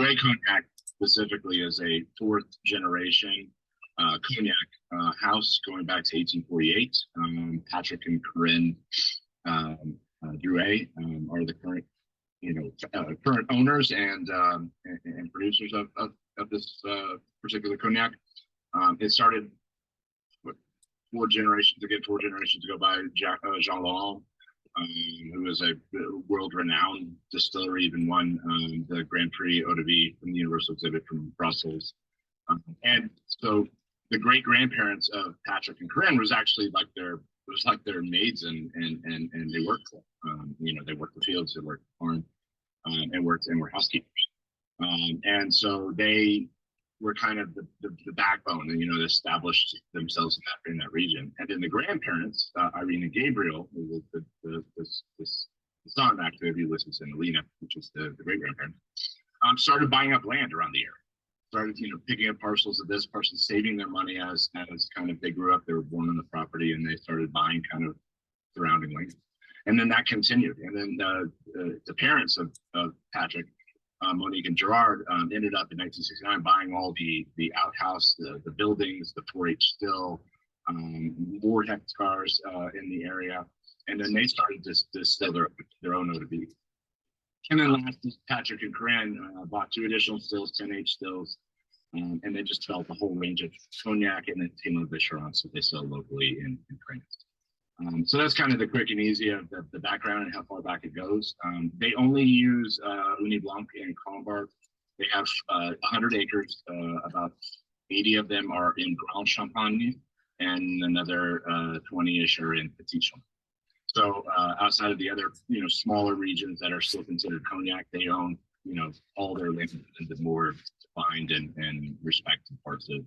Drouet Cognac specifically is a fourth generation cognac house going back to 1848. Patrick and Corinne Drouet are the current, current owners and producers of this particular cognac. It started four generations ago by Jean Laurent, who was a world-renowned distiller, even won the Grand Prix Eau de Vie from the Universal Exhibit from Brussels. And so the great-grandparents of Patrick and Corinne was actually like their maids, and they worked. They worked the fields, they worked the farm, and were housekeepers. And so they were kind of the backbone, and they established themselves in that region. And then the grandparents, Irene and Gabriel, who was the son actually of Ulysses and Melina, which is the great grandparents, started buying up land around the area. Started picking up parcels of this, parcels, saving their money as kind of they grew up. They were born on the property, and they started buying kind of surrounding land. And then that continued. And then the parents of Patrick, Monique and Gerard, ended up in 1969 buying all the outhouse, the buildings, the 4-H still, more hectares in the area. And then they started to distill their own eau de vie. And then last, Patrick and Corinne bought 2 additional stills, 10H stills, and they just developed a whole range of cognac and then Témoin Vicheron that they sell locally in France. So that's kind of the quick and easy of the background and how far back it goes. They only use Ugni Blanc and Colombard. They have 100 acres. About 80 of them are in Grande Champagne, and another 20-ish are in Petite Champagne. So outside of the other, smaller regions that are still considered cognac, they own, all their land in the more defined and respected parts of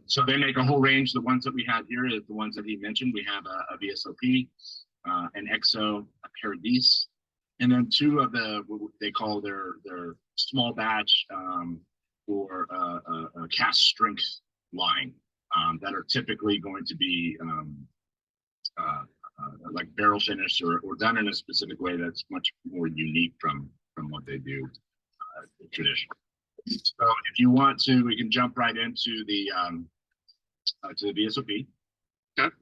so they make a whole range. The ones that we have here is the ones that he mentioned. We have a VSOP, an XO, a Paradis, and then 2 of what they call their small batch or a cask strength line that are typically going to be like barrel finish or done in a specific way that's much more unique from what they do traditionally. So if you want to, we can jump right into the VSOP. Okay.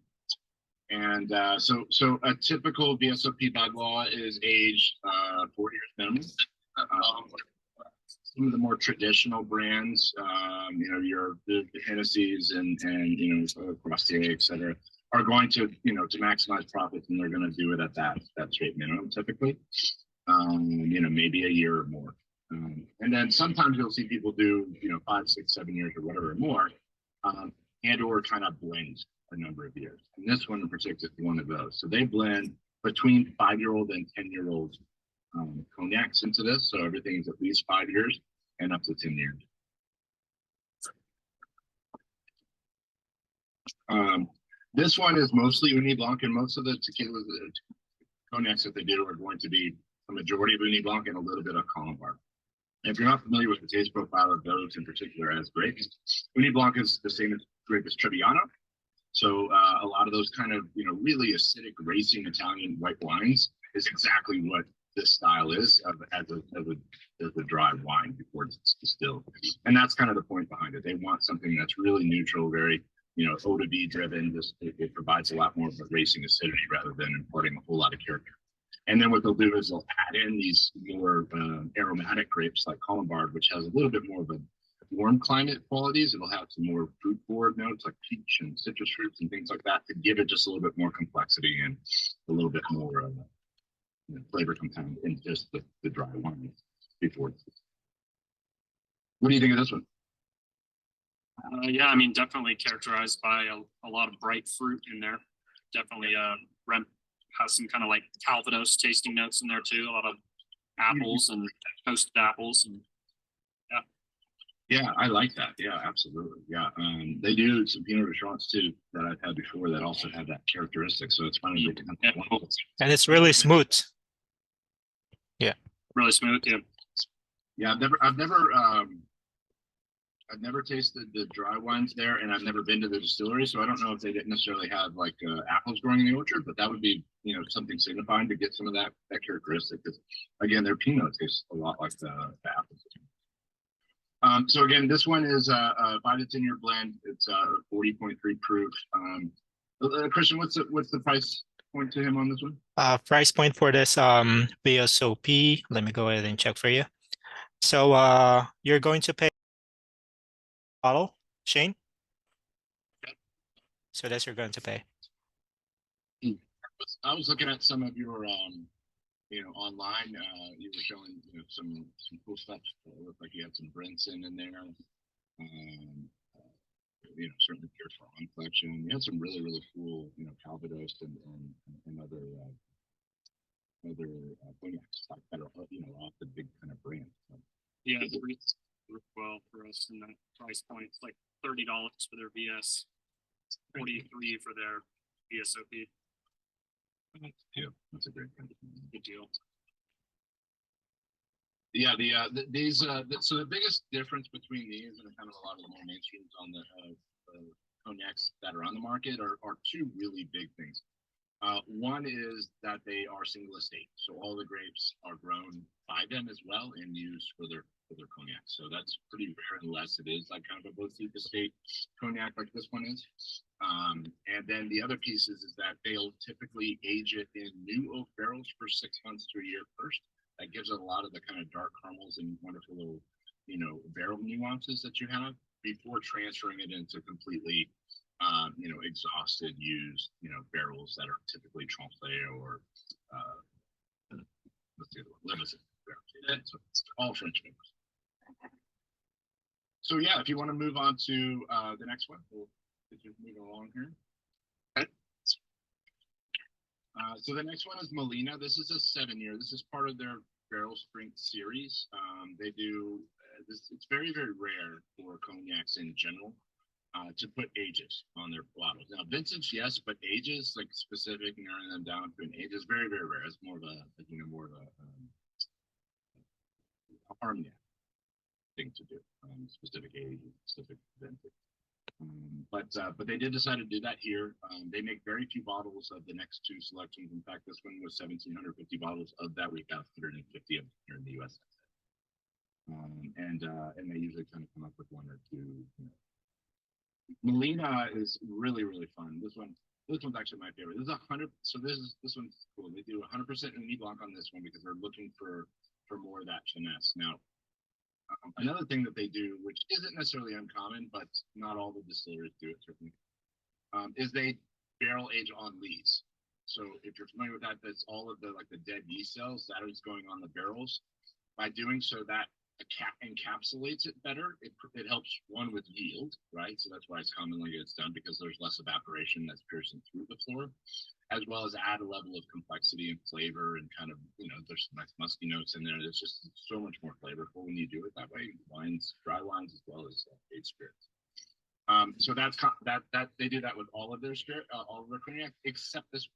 And so a typical VSOP by law is aged 4 years minimum. Some of the more traditional brands, your the Hennessy's and Crossier, et cetera, are going to to maximize profits, and they're going to do it at that straight minimum typically. Maybe a year or more. And then sometimes you'll see people do 5, 6, 7 years or whatever or more, and or kind of blend a number of years. And this one in particular is one of those. So they blend between 5-year-old and 10-year-old cognacs into this. So everything is at least 5 years and up to 10 years. This one is mostly Ugni Blanc, and most of the tequila cognacs that they do are going to be a majority of Ugni Blanc and a little bit of Colombard. If you're not familiar with the taste profile of those in particular as grapes, Ugni Blanc is the same grape as Trebbiano. So a lot of those kind of, really acidic racing Italian white wines is exactly what this style is as a dry wine before it's distilled. And that's kind of the point behind it. They want something that's really neutral, very, eau de vie driven. It provides a lot more of a racing acidity rather than imparting a whole lot of character. And then what they'll do is they'll add in these more aromatic grapes like Colombard, which has a little bit more of a warm climate qualities. It'll have some more fruit forward notes like peach and citrus fruits and things like that to give it just a little bit more complexity and a little bit more flavor compound in just the dry wine before it's. What do you think of this one? Yeah, definitely characterized by a lot of bright fruit in there. Definitely has some kind of like Calvados tasting notes in there too. A lot of apples and toasted apples, and yeah, I like that. Yeah, absolutely. Yeah, they do some Pinot Noir's too that I've had before that also have that characteristic. So it's funny. And it's really smooth. Yeah, really smooth. Yeah. Yeah, I've never I've never tasted the dry wines there, and I've never been to the distillery, so I don't know if they didn't necessarily have like apples growing in the orchard, but that would be, you know, something signifying to get some of that characteristic. Because again, their Pinot tastes a lot like the apples. So again, this one is a 5 to 10 year blend. It's 40.3 proof. Christian, what's the price point to him on this one? Price point for this VSOP. Let me go ahead and check for you. So you're going to pay bottle, Shane? So that's you're going to pay. I was looking at some of your you know, online, you were showing, you know, some cool stuff. It looked like you had some Brinson in there. You know, certainly Pure Farm collection. You had some really, really cool, you know, Calvados and other cognacs like that are, you know, off the big kind of brand. So, Yeah, it worked well for us in that price point. It's like $30 for their VS, 43 for their VSOP. yeah, that's a great thing. Good deal. Yeah, so the biggest difference between these and kind of a lot of the more mainstreams on the cognacs that are on the market are two really big things. One is that they are single estate, so all the grapes are grown by them as well and used for their cognac. So that's pretty rare unless it is like kind of a boutique estate cognac like this one is. And then the other piece is that they'll typically age it in new oak barrels for 6 months to a year first. That gives it a lot of the kind of dark caramels and wonderful little, you know, barrel nuances that you have before transferring it into completely, you know, exhausted, used, you know, barrels that are typically Tremblay or let's see, Limousin barrels. So it's all French barrels. So yeah, if you want to move on to the next one, we'll just move along here. So the next one is Melina. This is a 7 year. This is part of their barrel strength series. They do this. It's very, very rare for cognacs in general to put ages on their bottles. Now, vintage, yes, but ages, like specific, narrowing them down to an age is very, very rare. It's more of a, you know, more of a Armagnac thing to do. Specific age, specific vintage. But they did decide to do that here. They make very few bottles of the next two selections. In fact, this one was 1,750 bottles. Of that, we got 150 of them here in the U.S. And they usually kind of come up with one or two. You know. Melina is really, really fun. This one's actually my favorite. This is 100. So this one's cool. They do 100% Ugni Blanc on this one because they're looking for more of that finesse. Now, another thing that they do, which isn't necessarily uncommon, but not all the distilleries do it certainly, is they barrel age on lees. So if you're familiar with that, that's all of the like the dead yeast cells that is going on the barrels. By doing so, that encapsulates it better. It helps one with yield, right? So that's why it's commonly gets done because there's less evaporation that's piercing through the floor, as well as add a level of complexity and flavor and kind of, you know, there's some nice musky notes in there. It's just so much more flavorful when you do it that way. Wines, dry wines, as well as aged spirits. So that's that they do that with all of their spirit, all of their cognac, except this.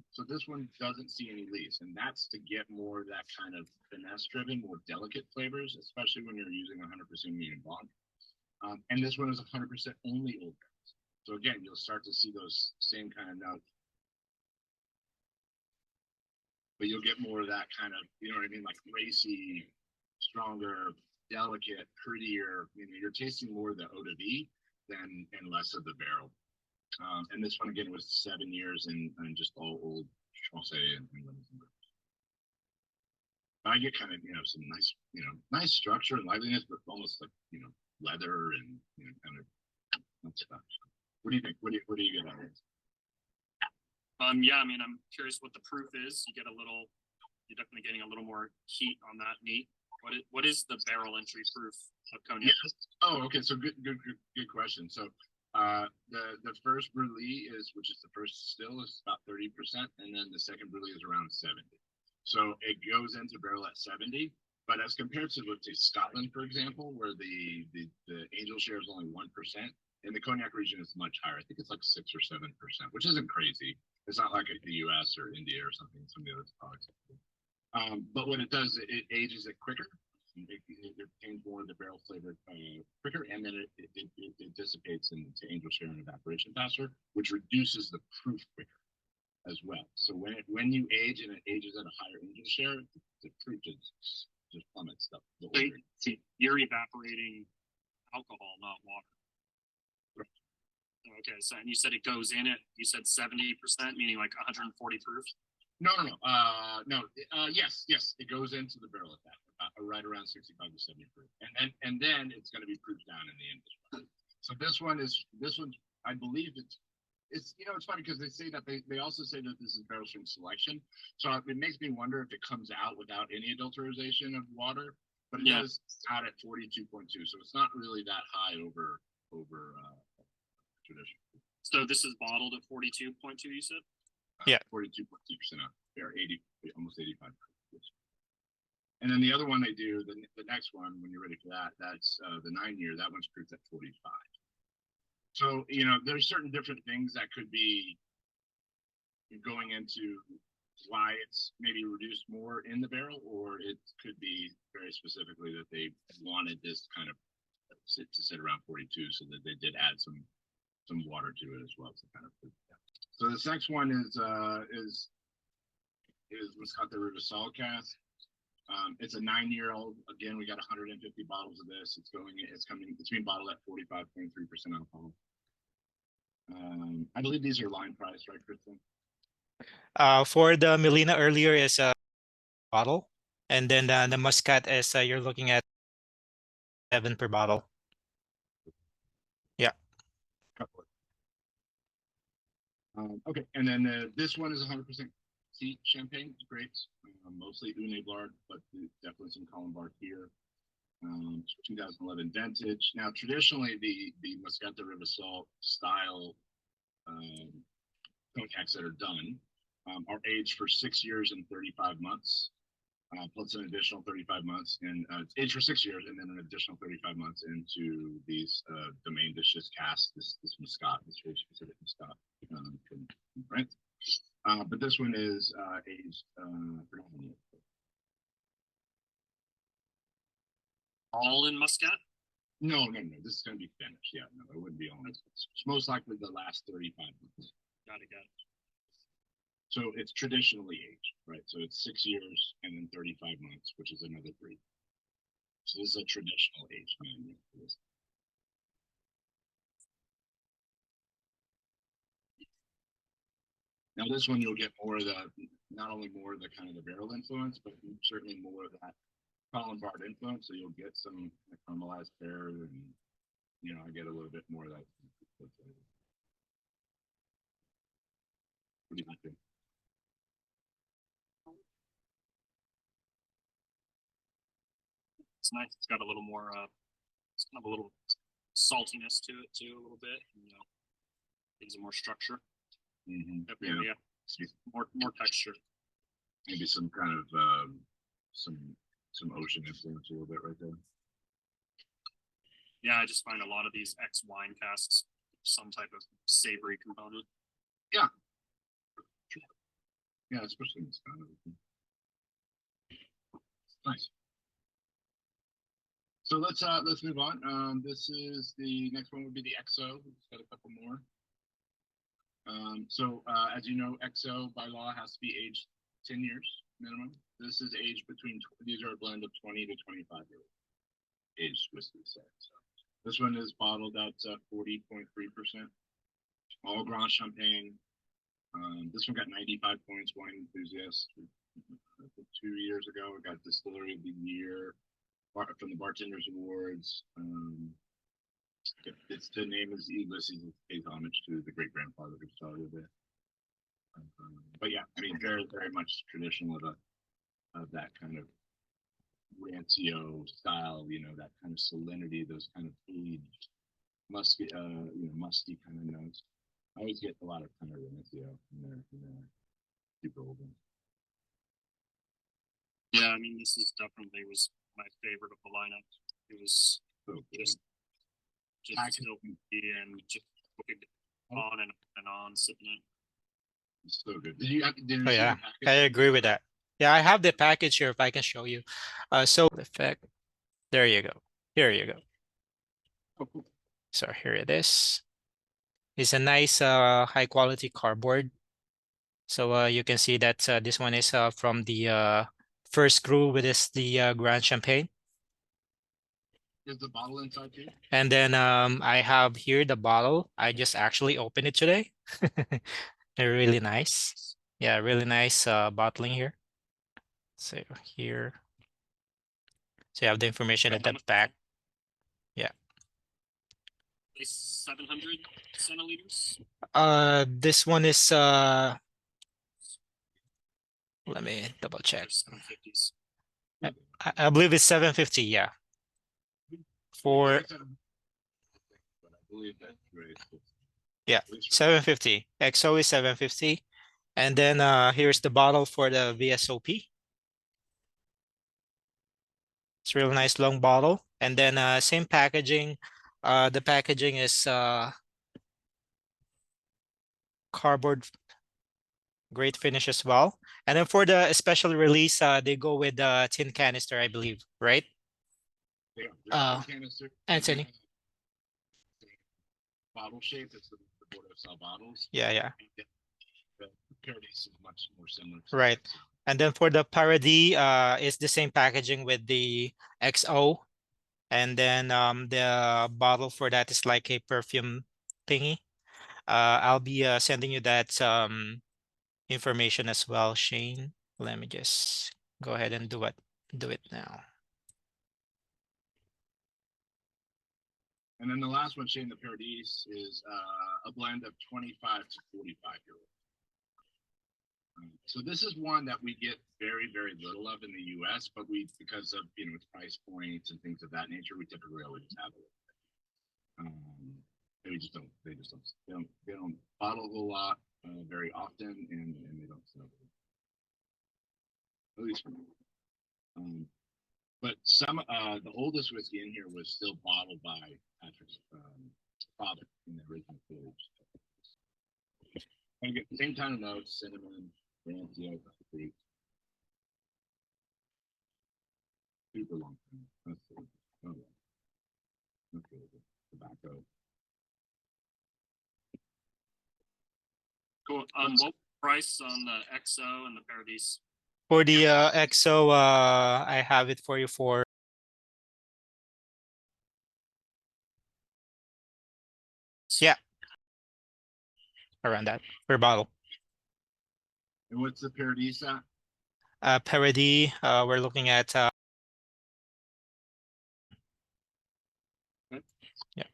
So this one doesn't see any lees, and that's to get more of that kind of finesse-driven, more delicate flavors, especially when you're using 100% Ugni Blanc. And this one is 100% only old barrels. So again, you'll start to see those same kind of notes, but you'll get more of that kind of, you know what I mean, like racy, stronger, delicate, prettier. You know, you're tasting more of the eau de vie and less of the barrel. And this one again was 7 years and just all old Francais and Limousin. I get kind of, you know, some nice, you know, nice structure and liveliness, but almost like, you know, leather and, you know, kind of stuff. What do you think? What do you get out of this? Yeah, I mean, I'm curious what the proof is. You're definitely getting a little more heat on that meat. What is the barrel entry proof of cognac? Yes. Oh, okay. So good question. So the first Brûlée which is the first still, is about 30%, and then the second Brûlée is around 70. So it goes into barrel at 70, but as compared to, let's say, Scotland, for example, where the angel share is only 1%, in the Cognac region it's much higher. I think it's like 6 or 7%, which isn't crazy. It's not like the US or India or something, some of the other products. But what it does, it ages it quicker. It retains more of the barrel barrel flavor quicker, and then it dissipates into angel share and evaporation faster, which reduces the proof quicker as well. So when you age and it ages at a higher angel share, the proof just plummets stuff. So you're evaporating alcohol, not water. Okay, so and you said it goes in it. You said 70%, meaning like 140 proof. No. Yes, it goes into the barrel at that, right around 65 to 70 proof, and then it's going to be proofed down in the end. So this one, I believe it's it's funny because they say that they also say that this is barrel strength selection. So it makes me wonder if it comes out without any adulterization of water, but it does out at 42.2, so it's not really that high over tradition. So this is bottled at 42.2, you said? Yeah. 42.2% out there, 80, almost 85. And then the other one they do, the next one, when you're ready for that, that's the 9-year. That one's proofed at 45. So, there's certain different things that could be going into why it's maybe reduced more in the barrel, or it could be very specifically that they wanted this kind of to sit around 42, so that they did add some water to it as well to kind of. So this next one is Moscato Rivasol cask. It's a 9-year-old. Again, we got 150 bottles of this. It's being bottled at 45.3% alcohol. I believe these are line price, right, Kristen? For the Melina earlier is a bottle, and then the Muscat is you're looking at 7 per bottle. Yeah. Okay, and then this one is 100% Petite Champagne grapes, mostly Ugni Blanc, but definitely some Cognac here. 2011 vintage. Now, traditionally, the Moscato Rivasol style cognacs that are done are aged for 6 years and 35 months, plus an additional 35 months, and it's aged for 6 years, and then an additional 35 months into these domain dishes casks. This Muscat, this very specific Muscat from France. But this one is aged predominantly. All in Muscat? No. This is going to be finished. Yeah, no, it wouldn't be all. It's most likely the last 35 months. Got it. So it's traditionally aged, right? So it's 6 years and then 35 months, which is another 3. So this is a traditional age 9 years for this. Now this one you'll get more of not only more of the kind of the barrel influence, but certainly more of that Cognac influence. So you'll get some caramelized pear, and I get a little bit more of that. What do you think? It's nice. It's got a little more, it's kind of a little saltiness to it too, a little bit. Gives it more structure. Mm-hmm. Yeah. More texture. Maybe some kind of some ocean influence a little bit right there. Yeah, I just find a lot of these ex-wine casks some type of savory component. Yeah. Yeah, especially in this kind of thing. Nice. So let's move on. This is the next one would be the XO. We've got a couple more. As you know, XO by law has to be aged 10 years minimum. This is aged these are a blend of 20 to 25 years aged whiskey. So this one is bottled at 40.3%. All Grande Champagne. This one got 95 points, Wine Enthusiast. 2 years ago, we got Distillery of the Year from the Bartenders Awards. The name is Ulysses. It pays homage to the great grandfather who started it. But yeah, I mean, very, very much traditional of that kind of rancio style. That kind of salinity, those kind of aged, musky, musty kind of notes. I always get a lot of kind of rancio in there, super old ones. Yeah, I mean, this is definitely was my favorite of the lineup. It was just still and just on and on sipping it. It's so good. Did you Oh yeah, I agree with that. Yeah, I have the package here if I can show you. So effect. There you go. Here you go. Oh, cool. So here it is. It's a nice high quality cardboard. So you can see that this one is from the first crew, with the Grande Champagne. Is the bottle inside too? And then I have here the bottle. I just actually opened it today. They're really nice. Yeah, really nice bottling here. So here. So you have the information at the back. Yeah. 700 centiliters. This one is let me double check. 750s. I believe it's 750, yeah. For But I believe that's great. yeah, 750. XO is 750. And then here's the bottle for the VSOP. It's a real nice long bottle. And then same packaging. The packaging is cardboard, great finish as well. And then for the special release, they go with the tin canister, I believe, right? Yeah, canister. Anthony. Bottle shape. It's the Bordeaux style bottles. Yeah, yeah. The Paradis is much more similar. Right. And then for the Parody, it's the same packaging with the XO. And then the bottle for that is like a perfume thingy. I'll be sending you that information as well, Shane. Let me just go ahead and do it now. And then the last one, Shane, the Paradis, is a blend of 25 to 45-year-old. So this is one that we get very, very little of in the U.S., but because of its price points and things of that nature, we typically always have it. They don't bottle a whole lot very often, and they don't sell it. At least for me. But the oldest whiskey in here was still bottled by Patrick's father in the original village. And get the same kind of notes: cinnamon, rancio, fruit. Super long time. That's it. Oh, yeah. Okay, tobacco. Cool. What price on the XO and the Paradis? For the XO, I have it for you for around that per bottle. And what's the Paradis at? Parody, we're looking at yeah.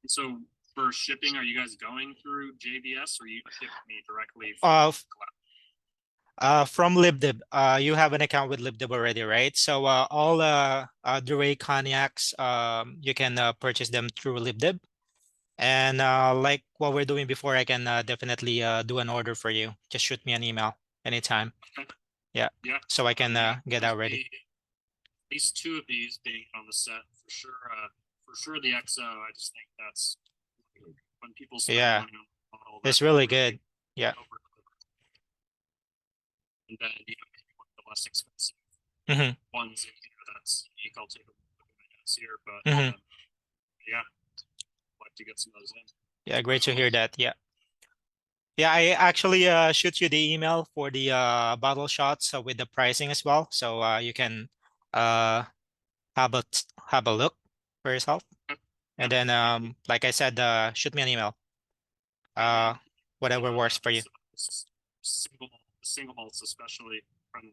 So for shipping, are you guys going through JBS, or you ship me directly from LibDib? You have an account with LibDib already, right? So all Drouet cognacs, you can purchase them through LibDib. And like what we're doing before, I can definitely do an order for you. Just shoot me an email anytime. Okay. Yeah. Yeah. So I can get that ready. At least two of these being on the set for sure. For sure, the XO. I just think that's when people spend money on the bottle, it's really good. Yeah. And then maybe one of the less expensive ones in here that's unique. I'll take a look at my notes here, but yeah, I'd like to get some of those in. Yeah, great to hear that. Yeah. Yeah, I actually shoot you the email for the bottle shots with the pricing as well, so you can have a look for yourself. And then like I said, shoot me an email. Whatever works for you. Single malts especially from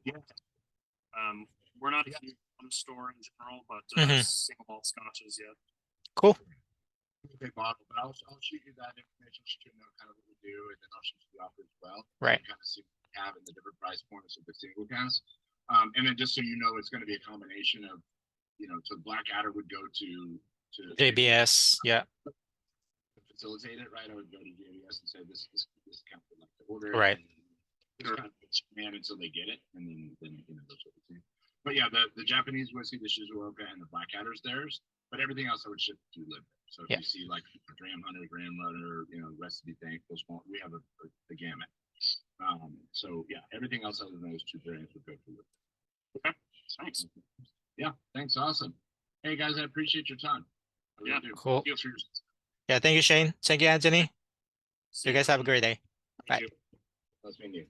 we're not a huge store in general, but single malt scotches, yeah. Cool. Okay, bottle, but I'll shoot you that information, shoot you know kind of what we do, and then I'll shoot you the offer as well. Right. Kind of see what we have in the different price points of the single cans. And then just so you know, it's going to be a combination of, so Blackadder would go to JBS, yeah. To facilitate it, right? I would go to JBS and say this account would like to order, right? Kind of man until they get it, and then that's what we see. But yeah, the Japanese whiskey, the Shizuoka, and the Blackadder's theirs, but everything else I would ship to LibDib. So if you see like Dram Hunter, Graham Runner, Recipe Bank, those we have the gamut. So yeah, everything else other than those two brands would go to LibDib. Thanks. Yeah, thanks. Awesome. Hey guys, I appreciate your time. I really Yeah. do. Cool. Cheers. Yeah, thank you, Shane. Thank you, Anthony. See You guys have a great day. Thank Bye. you. Nice meeting you.